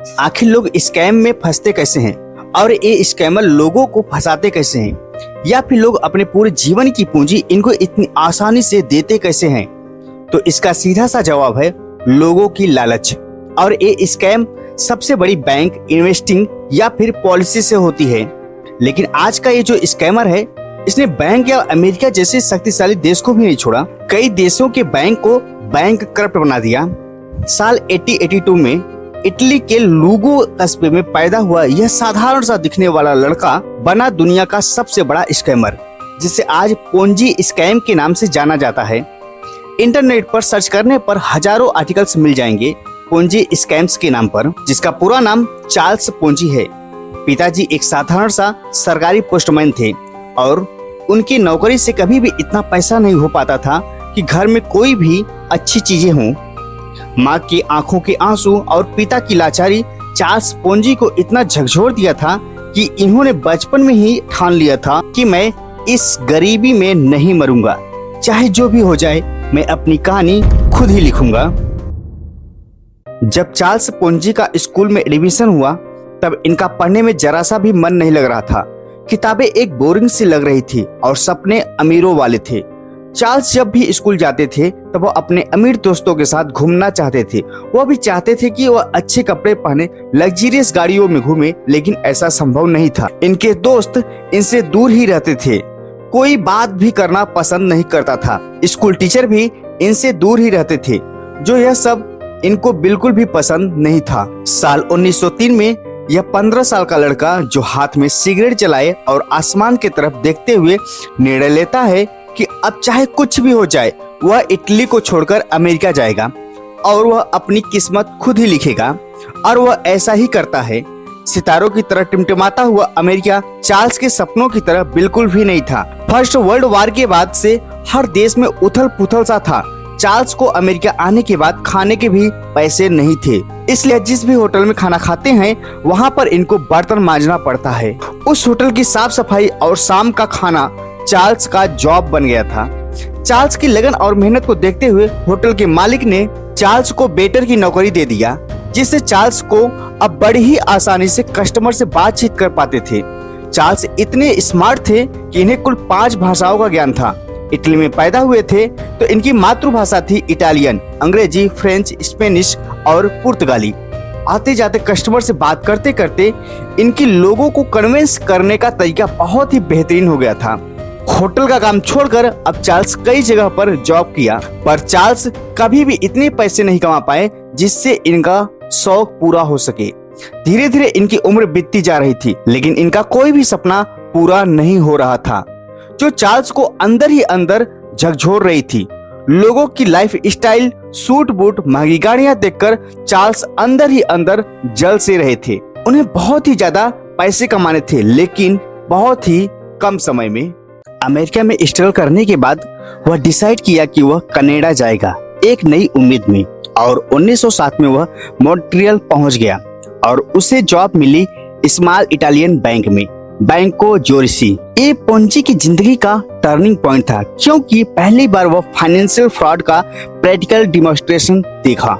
आखिर लोग स्कैम में फंसते कैसे हैं और ये स्कैमर लोगों को फंसाते कैसे हैं, या फिर लोग अपने पूरे जीवन की पूंजी इनको इतनी आसानी से देते कैसे हैं? तो इसका सीधा सा जवाब है लोगों की लालच। और ये स्कैम सबसे बड़ी बैंक, इन्वेस्टिंग या फिर पॉलिसी से होती है। लेकिन आज का ये जो स्कैमर है, इसने बैंक या अमेरिका जैसे शक्तिशाली देश को भी नहीं छोड़ा। कई देशों के बैंक को बैंक करप्ट बना दिया। साल 1882 में इटली के लुगो कस्बे में पैदा हुआ यह साधारण सा दिखने वाला लड़का बना दुनिया का सबसे बड़ा स्कैमर, जिसे आज पोंजी स्कैम के नाम से जाना जाता है। इंटरनेट पर सर्च करने पर हजारों आर्टिकल्स मिल जाएंगे पोंजी स्कैम्स के नाम पर, जिसका पूरा नाम चार्ल्स पोंजी है। पिताजी एक साधारण सा सरकारी पोस्टमैन थे और उनकी नौकरी से कभी भी इतना पैसा नहीं हो पाता था कि घर में कोई भी अच्छी चीजें हों। माँ की आंखों के आंसू और पिता की लाचारी चार्ल्स पोंजी को इतना झकझोर दिया था कि इन्होंने बचपन में ही ठान लिया था कि मैं इस गरीबी में नहीं मरूंगा, चाहे जो भी हो जाए मैं अपनी कहानी खुद ही लिखूंगा। जब चार्ल्स पोंजी का स्कूल में एडमिशन हुआ तब इनका पढ़ने में जरा सा भी मन नहीं लग रहा था। किताबें एक बोरिंग सी लग रही थी और सपने अमीरों वाले थे। चार्ल्स जब भी स्कूल जाते थे तब वो अपने अमीर दोस्तों के साथ घूमना चाहते थे। वो भी चाहते थे कि वह अच्छे कपड़े पहने, लग्जरियस गाड़ियों में घूमे, लेकिन ऐसा संभव नहीं था। इनके दोस्त इनसे दूर ही रहते थे, कोई बात भी करना पसंद नहीं करता था। स्कूल टीचर भी इनसे दूर ही रहते थे, जो यह सब इनको बिल्कुल भी पसंद नहीं था। साल 1903 में यह 15 साल का लड़का, जो हाथ में सिगरेट जलाए और आसमान की तरफ देखते हुए निर्णय लेता है कि अब चाहे कुछ भी हो जाए वह इटली को छोड़कर अमेरिका जाएगा और वह अपनी किस्मत खुद ही लिखेगा। और वह ऐसा ही करता है। सितारों की तरह टिमटिमाता हुआ अमेरिका चार्ल्स के सपनों की तरह बिल्कुल भी नहीं था। फर्स्ट वर्ल्ड वॉर के बाद से हर देश में उथल पुथल सा था। चार्ल्स को अमेरिका आने के बाद खाने के भी पैसे नहीं थे, इसलिए जिस भी होटल में खाना खाते हैं वहाँ पर इनको बर्तन मांजना पड़ता है। उस होटल की साफ सफाई और शाम का खाना चार्ल्स का जॉब बन गया था। चार्ल्स की लगन और मेहनत को देखते हुए होटल के मालिक ने चार्ल्स को वेटर की नौकरी दे दिया, जिससे चार्ल्स को अब बड़ी ही आसानी से कस्टमर से बातचीत कर पाते थे। चार्ल्स इतने स्मार्ट थे कि इन्हें कुल 5 भाषाओं का ज्ञान था। इटली में पैदा हुए थे तो इनकी मातृभाषा थी इटालियन, अंग्रेजी, फ्रेंच, स्पेनिश और पुर्तगाली। आते जाते कस्टमर से बात करते करते इनकी लोगों को कन्विंस करने का तरीका बहुत ही बेहतरीन हो गया था। होटल का काम छोड़कर अब चार्ल्स कई जगह पर जॉब किया, पर चार्ल्स कभी भी इतने पैसे नहीं कमा पाए जिससे इनका शौक पूरा हो सके। धीरे धीरे इनकी उम्र बीतती जा रही थी, लेकिन इनका कोई भी सपना पूरा नहीं हो रहा था, जो चार्ल्स को अंदर ही अंदर झकझोर रही थी। लोगों की लाइफ स्टाइल, सूट बूट, महंगी गाड़ियां देखकर चार्ल्स अंदर ही अंदर जल से रहे थे। उन्हें बहुत ही ज्यादा पैसे कमाने थे, लेकिन बहुत ही कम समय में। अमेरिका में स्ट्रगल करने के बाद वह डिसाइड किया कि वह कनाडा जाएगा एक नई उम्मीद में, और 1907 में वह मॉन्ट्रियल पहुंच गया और उसे जॉब मिली स्मॉल इटालियन बैंक में, बैंको जोरिसी। ये पोंजी की जिंदगी का टर्निंग पॉइंट था, क्योंकि पहली बार वह फाइनेंशियल फ्रॉड का प्रैक्टिकल डिमॉन्स्ट्रेशन देखा।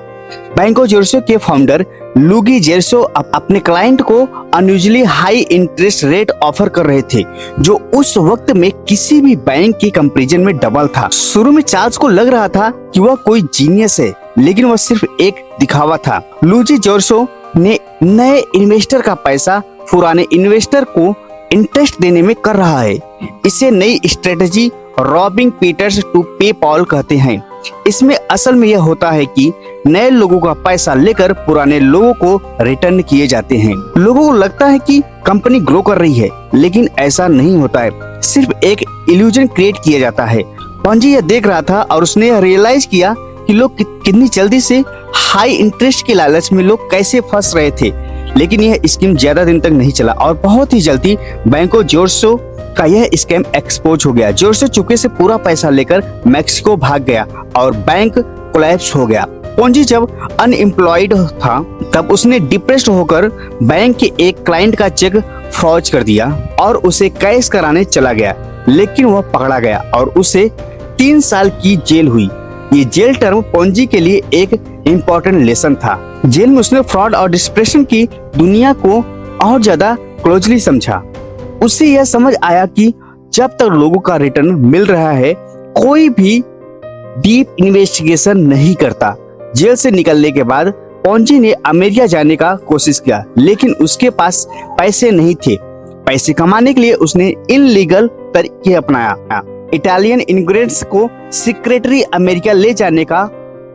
बैंको जोरिसो के फाउंडर लुगी जेरसो अपने क्लाइंट को unusually high interest rate offer कर रहे थे, जो उस वक्त में किसी भी बैंक के कंपैरिजन में डबल था। शुरू में चार्ल्स को लग रहा था कि वह कोई जीनियस है, लेकिन वह सिर्फ एक दिखावा था। लुगी जेरसो ने नए इन्वेस्टर का पैसा पुराने इन्वेस्टर को इंटरेस्ट देने में कर रहा है। इसे नई स्ट्रेटजी रॉबिंग पीटर्स टू पे पॉल कहते हैं। इसमें असल में यह होता है कि नए लोगों का पैसा लेकर पुराने लोगों को रिटर्न किए जाते हैं। लोगों को लगता है कि कंपनी ग्रो कर रही है, लेकिन ऐसा नहीं होता है, सिर्फ एक इल्यूजन क्रिएट किया जाता है। पोंजी यह देख रहा था और उसने यह रियलाइज किया कि लोग कितनी जल्दी से हाई इंटरेस्ट के लालच में लोग कैसे फंस रहे थे। लेकिन यह स्कीम ज्यादा दिन तक नहीं चला और बहुत ही जल्दी बैंको जोरिसो का यह स्कैम एक्सपोज हो गया। जोरिसो चुपके से पूरा पैसा लेकर मैक्सिको भाग गया और बैंक कोलैप्स हो गया। पोंजी जब अनएम्प्लॉयड था तब उसने डिप्रेस्ड होकर बैंक के एक क्लाइंट का चेक फॉर्ज कर दिया और उसे कैश कराने चला गया, लेकिन वह पकड़ा गया और उसे 3 साल की जेल हुई। ये जेल टर्म पोंजी के लिए एक इम्पोर्टेंट लेसन था। जेल में उसने फ्रॉड और डिस्प्रेशन की दुनिया को और ज्यादा क्लोजली समझा। उसे यह समझ आया कि जब तक लोगों का रिटर्न मिल रहा है, कोई भी डीप इन्वेस्टिगेशन नहीं करता। जेल से निकलने के बाद पोंजी ने अमेरिका जाने का कोशिश किया, लेकिन उसके पास पैसे नहीं थे। पैसे कमाने के लिए उसने इनलीगल तरीके अपनाया। इटालियन इमिग्रेंट्स को सीक्रेटरी अमेरिका ले जाने का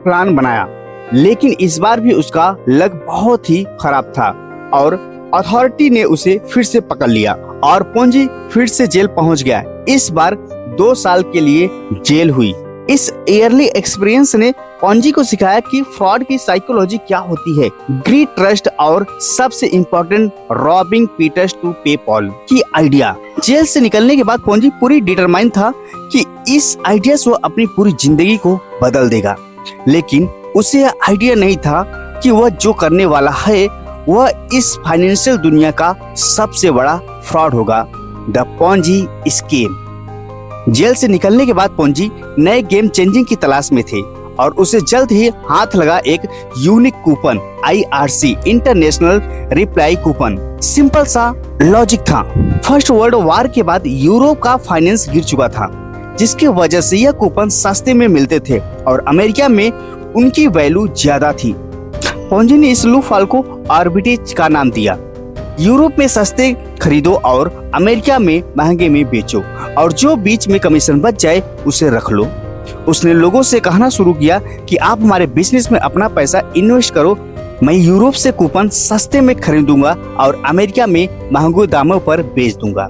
प्लान बनाया, लेकिन इस बार भी उसका लक बहुत ही खराब था और अथॉरिटी ने उसे फिर से पकड़ लिया और पोंजी फिर से जेल पहुंच गया। इस बार 2 साल के लिए जेल हुई। इस ईयरली एक्सपीरियंस ने पोंजी को सिखाया कि फ्रॉड की साइकोलॉजी क्या होती है, ग्रीड, ट्रस्ट और सबसे इम्पोर्टेंट रॉबिंग पीटर्स टू पे पॉल की आइडिया। जेल से निकलने के बाद पोंजी पूरी डिटरमाइन था कि इस आइडिया से वो अपनी पूरी जिंदगी को बदल देगा, लेकिन उसे यह आइडिया नहीं था कि वह जो करने वाला है वह इस फाइनेंशियल दुनिया का सबसे बड़ा फ्रॉड होगा, द पोंजी स्कीम। जेल से निकलने के बाद पोंजी नए गेम चेंजिंग की तलाश में थे और उसे जल्द ही हाथ लगा एक unique coupon, IRC international reply coupon. Simple सा लॉजिक था। फर्स्ट वर्ल्ड वॉर के बाद यूरोप का फाइनेंस गिर चुका था, जिसकी वजह से यह कूपन सस्ते में मिलते थे और अमेरिका में उनकी वैल्यू ज्यादा थी। पोंजी ने इस लूपहोल को आर्बिट्रेज का नाम दिया। यूरोप में सस्ते खरीदो और अमेरिका में महंगे में बेचो, और जो बीच में कमीशन बच जाए उसे रख लो। उसने लोगों से कहना शुरू किया कि आप हमारे बिजनेस में अपना पैसा इन्वेस्ट करो, मैं यूरोप से कूपन सस्ते में खरीदूंगा और अमेरिका में महंगे दामों पर बेच दूंगा।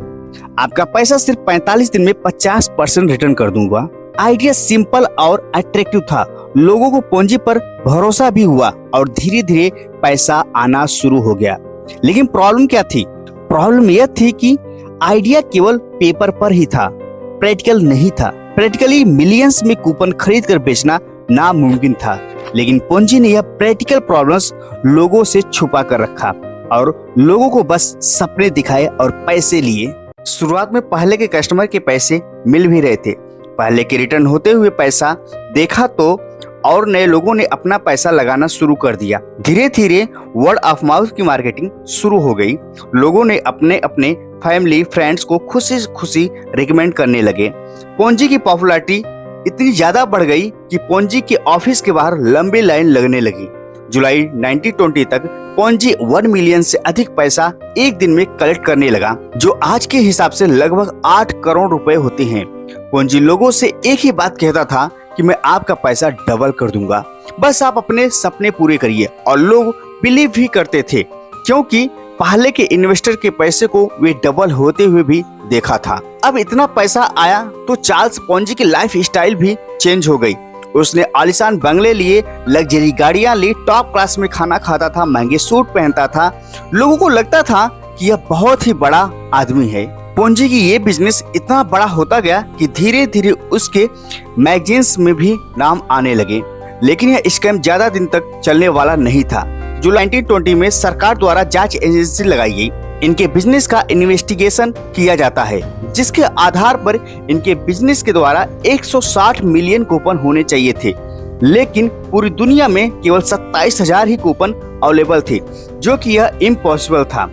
आपका पैसा सिर्फ 45 दिन में 50% रिटर्न कर दूंगा। आइडिया सिंपल और अट्रैक्टिव था। लोगों को पोंजी पर भरोसा भी हुआ और धीरे धीरे पैसा आना शुरू हो गया। लेकिन प्रॉब्लम क्या थी? प्रॉब्लम यह थी कि आइडिया केवल पेपर पर ही था, प्रैक्टिकल नहीं था। प्रैक्टिकली मिलियंस में कूपन खरीद कर बेचना नामुमकिन था, लेकिन पोंजी ने यह प्रैक्टिकल प्रॉब्लम्स लोगों से छुपा कर रखा और लोगों को बस सपने दिखाए और पैसे लिए। शुरुआत में पहले के कस्टमर के पैसे मिल भी रहे थे, पहले के रिटर्न होते हुए पैसा देखा तो और नए लोगों ने अपना पैसा लगाना शुरू कर दिया। धीरे धीरे वर्ड ऑफ माउथ की मार्केटिंग शुरू हो गई। लोगों ने अपने अपने फैमिली फ्रेंड्स को खुशी खुशी रिकमेंड करने लगे। पोंजी की पॉपुलैरिटी इतनी ज्यादा बढ़ गई कि पोंजी के ऑफिस के बाहर लंबी लाइन लगने लगी। जुलाई 1920 तक पोंजी 1 मिलियन से अधिक पैसा एक दिन में कलेक्ट करने लगा, जो आज के हिसाब से लगभग 8 करोड़ रुपए होते हैं। पोंजी लोगों से एक ही बात कहता था कि मैं आपका पैसा डबल कर दूंगा, बस आप अपने सपने पूरे करिए। और लोग बिलीव भी करते थे, क्योंकि पहले के इन्वेस्टर के पैसे को वे डबल होते हुए भी देखा था। अब इतना पैसा आया तो चार्ल्स पोंजी की लाइफ स्टाइल भी चेंज हो गई। उसने आलीशान बंगले लिए, लग्जरी गाड़ियां ली, टॉप क्लास में खाना खाता था, महंगे सूट पहनता था। लोगों को लगता था कि यह बहुत ही बड़ा आदमी है। पोंजी की ये बिजनेस इतना बड़ा होता गया कि धीरे धीरे उसके मैगजीन्स में भी नाम आने लगे। लेकिन यह स्कैम ज्यादा दिन तक चलने वाला नहीं था। जुलाई 1920 में सरकार द्वारा जांच एजेंसी लगाई गई। इनके बिजनेस का इन्वेस्टिगेशन किया जाता है, जिसके आधार पर इनके बिजनेस के द्वारा 160 मिलियन कूपन होने चाहिए थे, लेकिन पूरी दुनिया में केवल 27,000 ही कूपन अवेलेबल थे, जो कि यह इम्पॉसिबल था।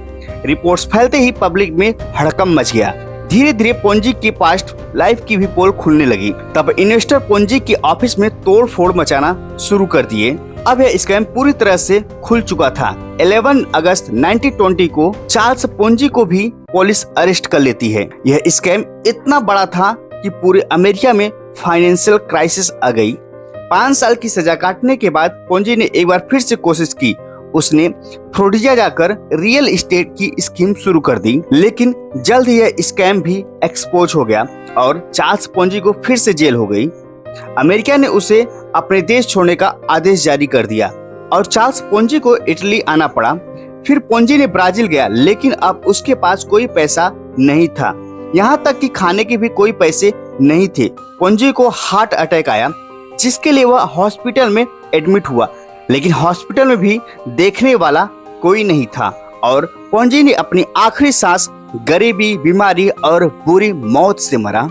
रिपोर्ट्स फैलते ही पब्लिक में हड़कंप मच गया। धीरे धीरे पोंजी की पास्ट लाइफ की भी पोल खुलने लगी। तब इन्वेस्टर पोंजी के ऑफिस में तोड़ फोड़ मचाना शुरू कर दिए। अब यह स्कैम पूरी तरह से खुल चुका था। 11 अगस्त 1920 को चार्ल्स पोंजी को भी पुलिस अरेस्ट कर लेती है। यह स्कैम इतना बड़ा था कि पूरे अमेरिका में फाइनेंशियल क्राइसिस आ गई। 5 साल की सजा काटने के बाद पोंजी ने एक बार फिर से कोशिश की। उसने फ्लोरिडा जाकर रियल एस्टेट की स्कीम शुरू कर दी, लेकिन जल्द ही यह स्कैम भी एक्सपोज हो गया और चार्ल्स पोंजी को फिर से जेल हो गई। अमेरिका ने उसे अपने देश छोड़ने का आदेश जारी कर दिया और चार्ल्स पोंजी को इटली आना पड़ा। फिर पोंजी ने ब्राजील गया, लेकिन अब उसके पास कोई पैसा नहीं था, यहाँ तक कि खाने के भी कोई पैसे नहीं थे। पोंजी को हार्ट अटैक आया, जिसके लिए वह हॉस्पिटल में एडमिट हुआ, लेकिन हॉस्पिटल में भी देखने वाला कोई नहीं था और पोंजी ने अपनी आखिरी सांस गरीबी, बीमारी और बुरी मौत से मरा।